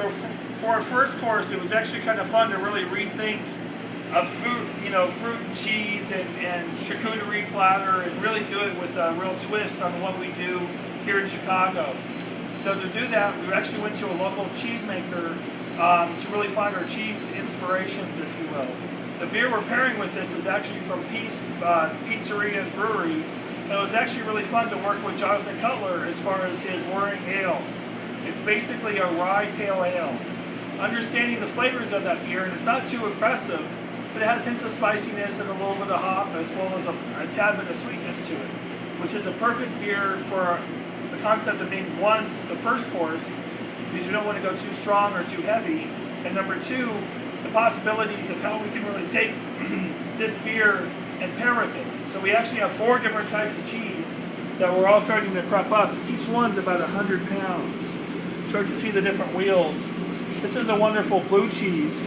So for our first course, it was actually kind of fun to really rethink of food, fruit and cheese and charcuterie platter, and really do it with a real twist on what we do here in Chicago. So to do that, we actually went to a local cheesemaker to really find our cheese inspirations, if you will. The beer we're pairing with this is actually from Pizzeria and Brewery. And it was actually really fun to work with Jonathan Cutler as far as his Whirring Ale. It's basically a rye pale ale. Understanding the flavors of that beer, and it's not too aggressive, but it has hints of spiciness and a little bit of hop, as well as a tad bit of sweetness to it, which is a perfect beer for the concept of being, one, the first course, because you don't want to go too strong or too heavy, and number two, the possibilities of how we can really take this beer and pair with it. So we actually have 4 different types of cheese that we're all starting to crop up. Each one's about 100 pounds. So you can see the different wheels. This is a wonderful blue cheese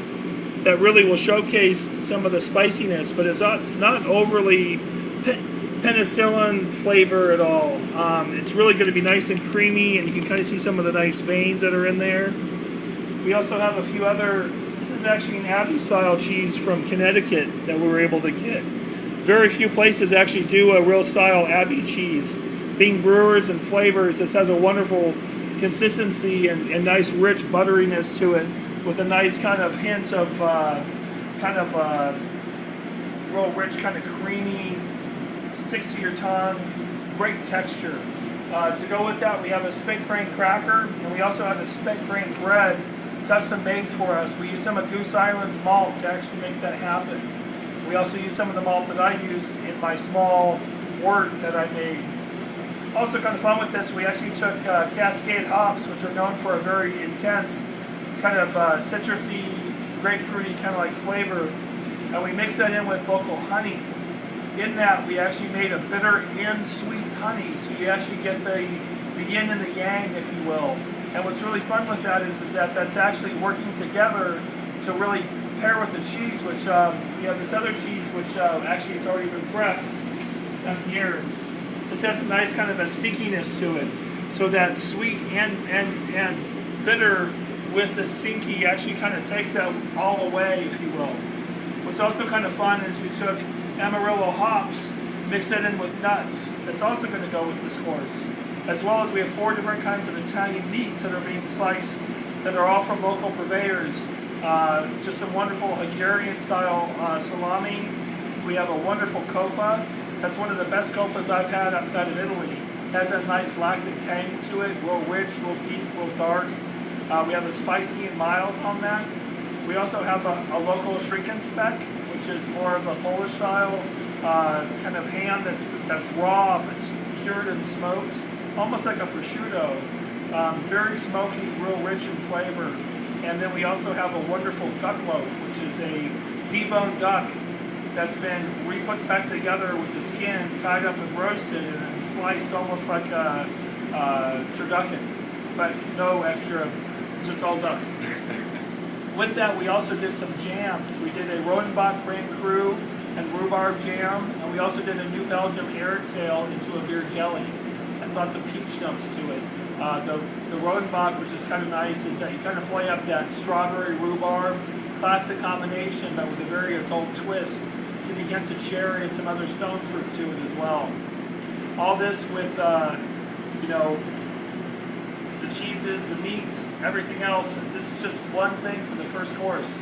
that really will showcase some of the spiciness, but it's not overly penicillin flavor at all. It's really going to be nice and creamy, and you can kind of see some of the nice veins that are in there. We also have a few other, this is actually an Abbey style cheese from Connecticut that we were able to get. Very few places actually do a real style Abbey cheese. Being brewers and flavors, this has a wonderful consistency and nice rich butteriness to it, with a nice kind of hint of real rich, kind of creamy, sticks to your tongue, great texture. To go with that, we have a spent grain cracker, and we also have a spent grain bread custom made for us. We use some of Goose Island's malt to actually make that happen. We also use some of the malt that I use in my small wort that I made. Also kind of fun with this, we actually took Cascade hops, which are known for a very intense kind of citrusy, grapefruity kind of like flavor, and we mixed that in with local honey. In that, we actually made a bitter and sweet honey, so you actually get the yin and the yang, if you will. And what's really fun with that is that that's actually working together to really pair with the cheese, which we have this other cheese, which actually has already been prepped down here. This has a nice kind of a stinkiness to it, so that sweet and bitter with the stinky actually kind of takes that all away, if you will. What's also kind of fun is we took Amarillo hops, mixed that in with nuts. That's also going to go with this course. As well as we have 4 different kinds of Italian meats that are being sliced that are all from local purveyors. Just some wonderful Hungarian style salami. We have a wonderful copa. That's one of the best copas I've had outside of Italy. It has a nice lactic tang to it, real rich, real deep, real dark. We have a spicy and mild on that. We also have a local shrinken speck, which is more of a Polish style kind of ham that's raw but cured and smoked, almost like a prosciutto. Very smoky, real rich in flavor. And then we also have a wonderful duck loaf, which is a deboned duck that's been re-put back together with the skin, tied up and roasted, and then sliced almost like a turducken, but no extra, just all duck. With that, we also did some jams. We did a Rodenbach Grand Cru and rhubarb jam, and we also did a New Belgium Airsail into a beer jelly. Has lots of peach notes to it. The Rodenbach, which is kind of nice, is that you kind of play up that strawberry rhubarb, classic combination, but with a very adult twist. Get against a cherry and some other stone fruit to it as well. All this with, the cheeses, the meats, everything else. And this is just one thing for the first course.